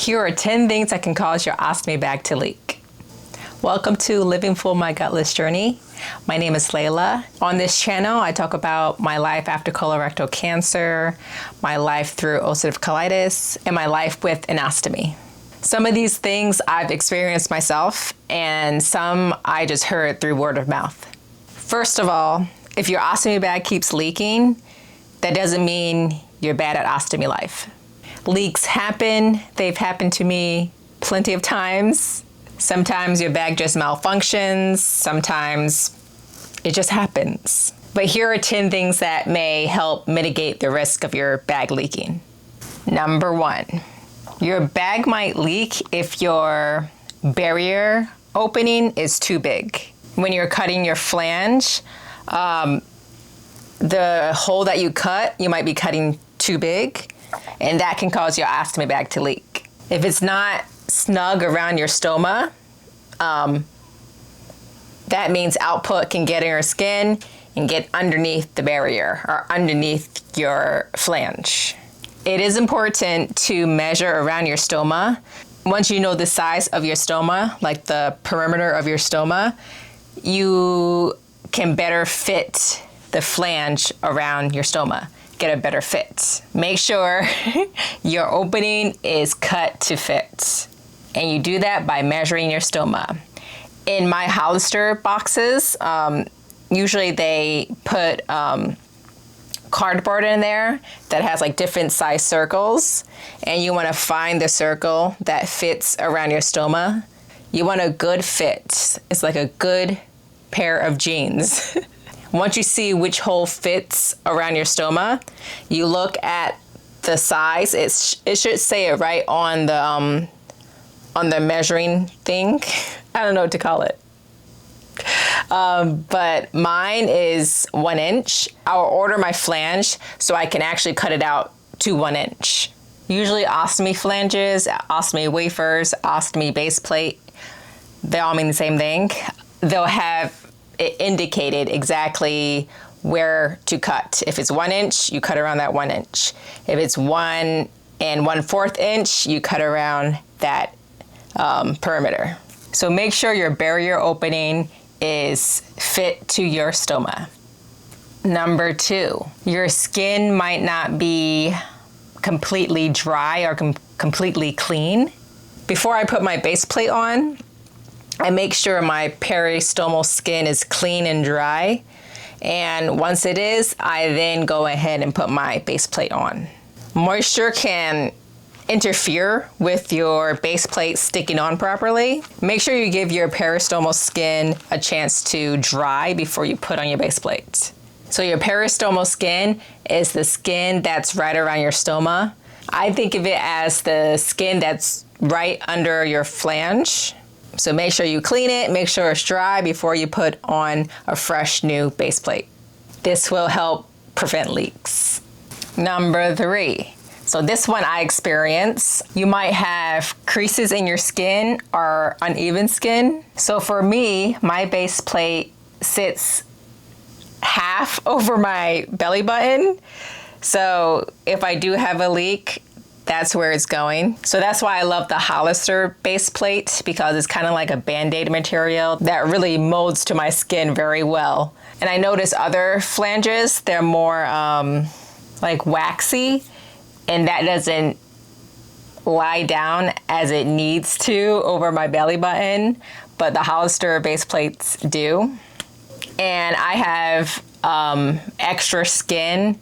Here are 10 things that can cause your ostomy bag to leak. Welcome to Living Full My Gutless Journey. My name is Layla. On this channel, I talk about my life after colorectal cancer, my life through ulcerative colitis, and my life with an ostomy. Some of these things I've experienced myself, and some I just heard through word of mouth. First of all, if your ostomy bag keeps leaking, that doesn't mean you're bad at ostomy life. Leaks happen. They've happened to me plenty of times. Sometimes your bag just malfunctions. Sometimes it just happens. But here are 10 things that may help mitigate the risk of your bag leaking. Number 1, your bag might leak if your barrier opening is too big. When you're cutting your flange, the hole that you cut, you might be cutting too big, and that can cause your ostomy bag to leak. If it's not snug around your stoma, that means output can get in your skin and get underneath the barrier or underneath your flange. It is important to measure around your stoma. Once you know the size of your stoma, like the perimeter of your stoma, you can better fit the flange around your stoma, get a better fit. Make sure your opening is cut to fit. And you do that by measuring your stoma. In my Hollister boxes, usually they put cardboard in there that has like different size circles, and you want to find the circle that fits around your stoma. You want a good fit. It's like a good pair of jeans. Once you see which hole fits around your stoma, you look at the size. It should say it right on the measuring thing. I don't know what to call it. But mine is 1 inch. I'll order my flange so I can actually cut it out to 1 inch. Usually ostomy flanges, ostomy wafers, ostomy base plate, they all mean the same thing. They'll have it indicated exactly where to cut. If it's 1 inch, you cut around that 1 inch. If it's 1 1/4 inch, you cut around that perimeter. So make sure your barrier opening is fit to your stoma. Number 2, your skin might not be completely dry or completely clean. Before I put my base plate on, I make sure my peristomal skin is clean and dry. And once it is, I then go ahead and put my base plate on. Moisture can interfere with your base plate sticking on properly. Make sure you give your peristomal skin a chance to dry before you put on your base plate. So your peristomal skin is the skin that's right around your stoma. I think of it as the skin that's right under your flange. So make sure you clean it, make sure it's dry before you put on a fresh new base plate. This will help prevent leaks. Number 3. So this one I experience. You might have creases in your skin or uneven skin. So for me, my base plate sits half over my belly button. So if I do have a leak, that's where it's going. So that's why I love the Hollister base plate, because it's kind of like a Band-Aid material that really molds to my skin very well. And I notice other flanges, they're more like waxy, and that doesn't lie down as it needs to over my belly button, but the Hollister base plates do. And I have extra skin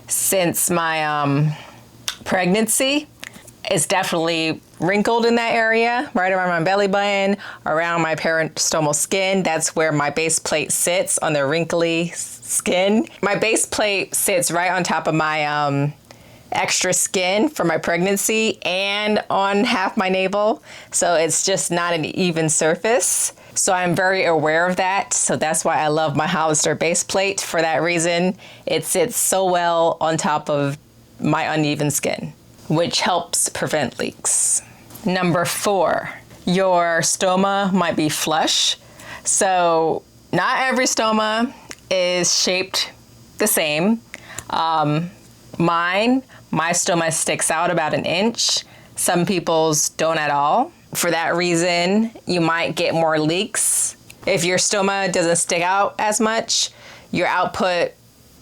since my pregnancy. It's definitely wrinkled in that area, right around my belly button, around my peristomal skin. That's where my base plate sits, on the wrinkly skin. My base plate sits right on top of my extra skin from my pregnancy and on half my navel. So it's just not an even surface. So I'm very aware of that. So that's why I love my Hollister base plate. For that reason, it sits so well on top of my uneven skin, which helps prevent leaks. Number 4, your stoma might be flush. So not every stoma is shaped the same. My stoma sticks out about 1 inch. Some people's don't at all. For that reason, you might get more leaks. If your stoma doesn't stick out as much, your output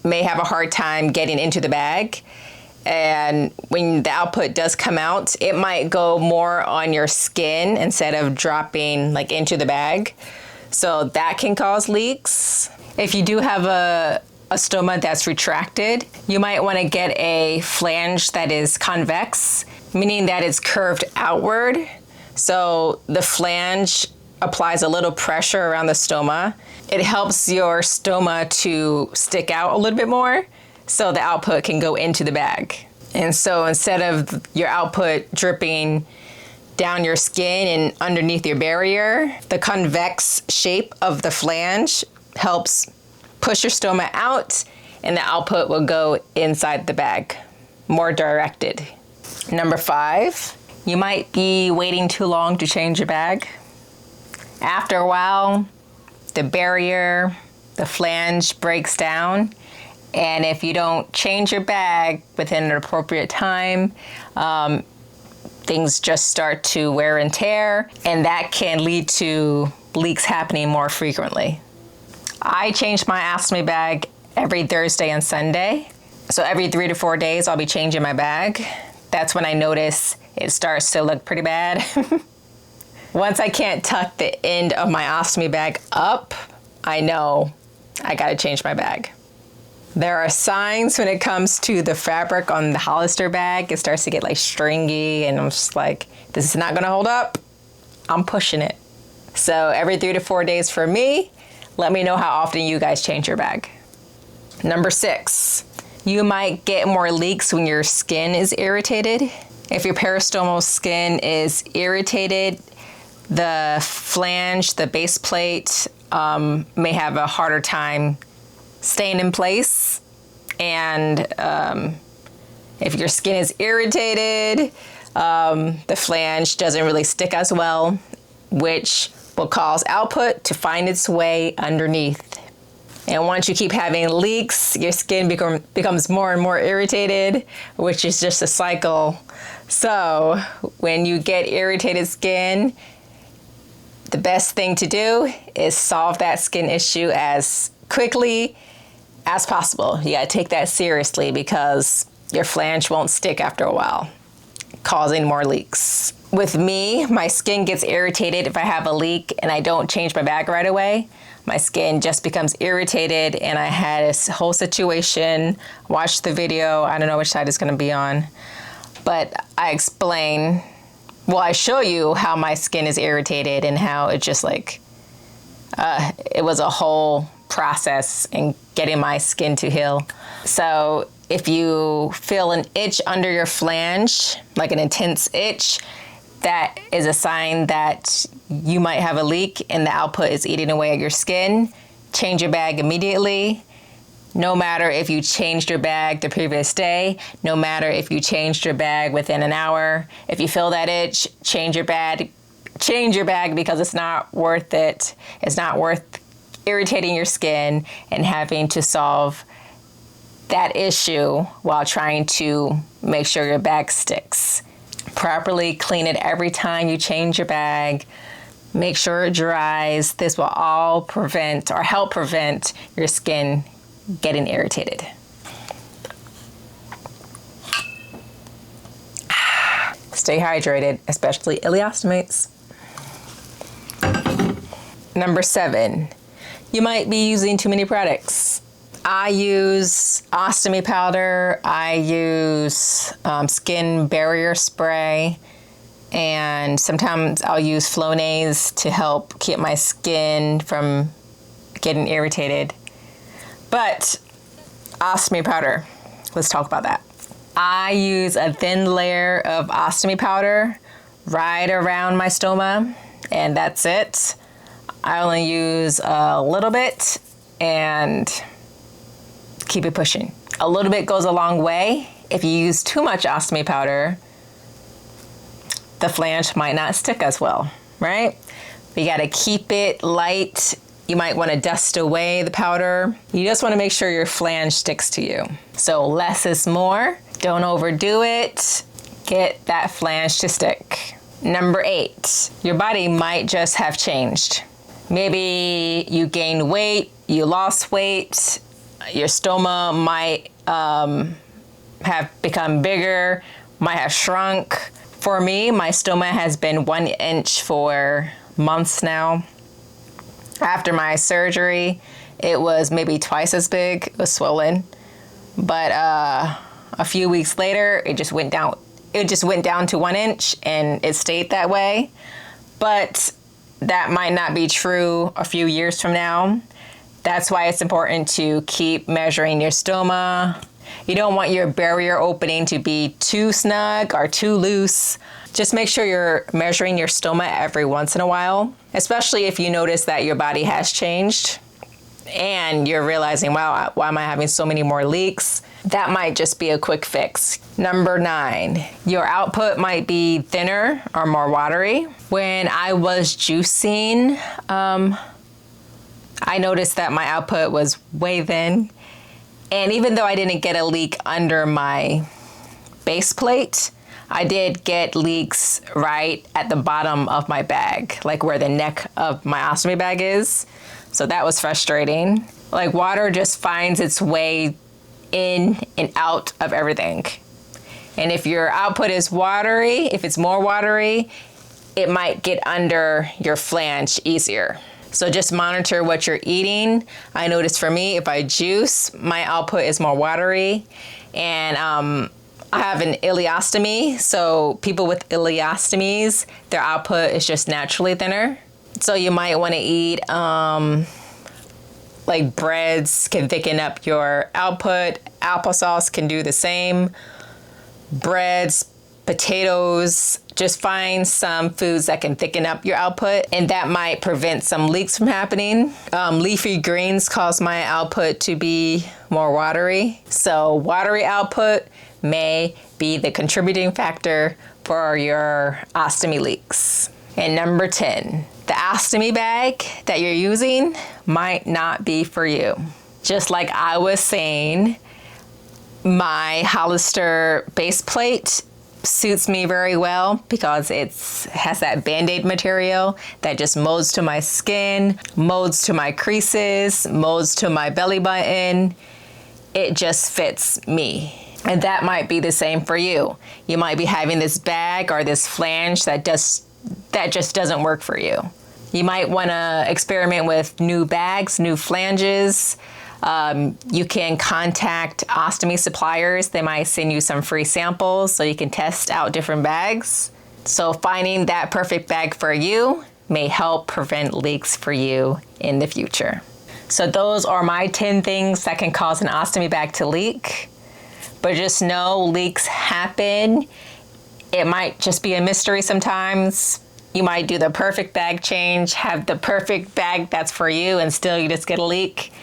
may have a hard time getting into the bag. And when the output does come out, it might go more on your skin instead of dropping like into the bag. So that can cause leaks. If you do have a stoma that's retracted, you might want to get a flange that is convex, meaning that it's curved outward. So the flange applies a little pressure around the stoma. It helps your stoma to stick out a little bit more so the output can go into the bag. And so instead of your output dripping down your skin and underneath your barrier, the convex shape of the flange helps push your stoma out and the output will go inside the bag, more directed. Number 5, you might be waiting too long to change your bag. After a while, the barrier, the flange breaks down, and if you don't change your bag within an appropriate time, things just start to wear and tear, and that can lead to leaks happening more frequently. I change my ostomy bag every Thursday and Sunday. So every 3 to 4 days, I'll be changing my bag. That's when I notice it starts to look pretty bad. Once I can't tuck the end of my ostomy bag up, I know I gotta change my bag. There are signs when it comes to the fabric on the Hollister bag. It starts to get like stringy and I'm just like, this is not gonna hold up. I'm pushing it. So every 3 to 4 days for me. Let me know how often you guys change your bag. Number 6, you might get more leaks when your skin is irritated. If your peristomal skin is irritated, the flange, the base plate, may have a harder time staying in place. And if your skin is irritated, the flange doesn't really stick as well, which will cause output to find its way underneath. And once you keep having leaks, your skin becomes more and more irritated, which is just a cycle. So when you get irritated skin, the best thing to do is solve that skin issue as quickly as possible. You gotta take that seriously because your flange won't stick after a while, causing more leaks. With me, my skin gets irritated if I have a leak and I don't change my bag right away. My skin just becomes irritated, and I had this whole situation, watch the video, I don't know which side it's gonna be on, but I explain, well, I show you how my skin is irritated and how it just like, it was a whole process in getting my skin to heal. So if you feel an itch under your flange, like an intense itch, that is a sign that you might have a leak and the output is eating away at your skin. Change your bag immediately. No matter if you changed your bag the previous day, no matter if you changed your bag within an hour. If you feel that itch, change your bag because it's not worth it. It's not worth irritating your skin and having to solve that issue while trying to make sure your bag sticks. Properly clean it every time you change your bag. Make sure it dries. This will all prevent or help prevent your skin getting irritated. Stay hydrated, especially ileostomates. Number 7, you might be using too many products. I use ostomy powder, I use skin barrier spray, and sometimes I'll use Flonase to help keep my skin from getting irritated. But ostomy powder, let's talk about that. I use a thin layer of ostomy powder right around my stoma, and that's it. I only use a little bit and keep it pushing. A little bit goes a long way. If you use too much ostomy powder, the flange might not stick as well, right? But you gotta keep it light. You might wanna dust away the powder. You just wanna make sure your flange sticks to you. So less is more. Don't overdo it. Get that flange to stick. Number 8, your body might just have changed. Maybe you gained weight, you lost weight, your stoma might have become bigger, might have shrunk. For me, my stoma has been 1 inch for months now. After my surgery, it was maybe twice as big. It was swollen. But a few weeks later, it just went down. It just went down to 1 inch, and it stayed that way. But that might not be true a few years from now. That's why it's important to keep measuring your stoma. You don't want your barrier opening to be too snug or too loose. Just make sure you're measuring your stoma every once in a while, especially if you notice that your body has changed and you're realizing, wow, why am I having so many more leaks? That might just be a quick fix. Number 9, your output might be thinner or more watery. When I was juicing, I noticed that my output was way thin. And even though I didn't get a leak under my base plate, I did get leaks right at the bottom of my bag, like where the neck of my ostomy bag is. So that was frustrating. Like, water just finds its way in and out of everything. And if your output is watery, if it's more watery, it might get under your flange easier. So just monitor what you're eating. I noticed for me, if I juice, my output is more watery. And I have an ileostomy, so people with ileostomies, their output is just naturally thinner. So you might want to eat like breads can thicken up your output. Applesauce can do the same. Breads, potatoes, just find some foods that can thicken up your output, and that might prevent some leaks from happening. Leafy greens cause my output to be more watery. So watery output may be the contributing factor for your ostomy leaks. And number 10, the ostomy bag that you're using might not be for you. Just like I was saying, my Hollister base plate suits me very well because it has that Band-Aid material that just molds to my skin, molds to my creases, molds to my belly button. It just fits me. And that might be the same for you. You might be having this bag or this flange that just doesn't work for you. You might want to experiment with new bags, new flanges. You can contact ostomy suppliers. They might send you some free samples so you can test out different bags. So finding that perfect bag for you may help prevent leaks for you in the future. So those are my 10 things that can cause an ostomy bag to leak. But just know leaks happen. It might just be a mystery sometimes. You might do the perfect bag change, have the perfect bag that's for you, and still you just get a leak.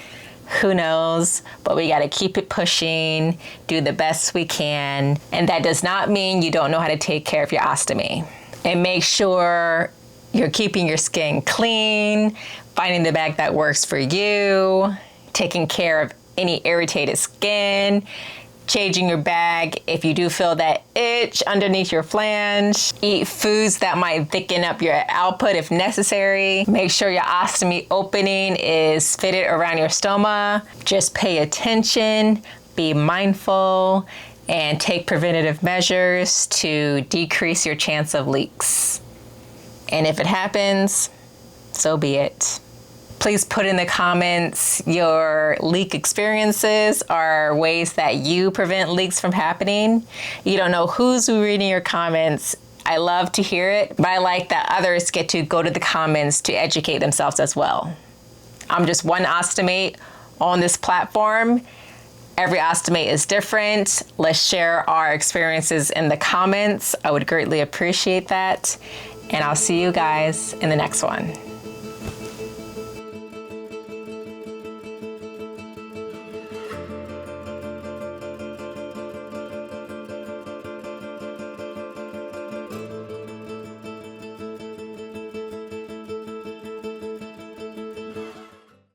Who knows? But we got to keep it pushing, do the best we can. And that does not mean you don't know how to take care of your ostomy. And make sure you're keeping your skin clean, finding the bag that works for you, taking care of any irritated skin, changing your bag if you do feel that itch underneath your flange. Eat foods that might thicken up your output if necessary. Make sure your ostomy opening is fitted around your stoma. Just pay attention, be mindful, and take preventative measures to decrease your chance of leaks. And if it happens, so be it. Please put in the comments your leak experiences or ways that you prevent leaks from happening. You don't know who's reading your comments. I love to hear it, but I like that others get to go to the comments to educate themselves as well. I'm just one ostomate on this platform. Every ostomate is different. Let's share our experiences in the comments. I would greatly appreciate that. And I'll see you guys in the next one.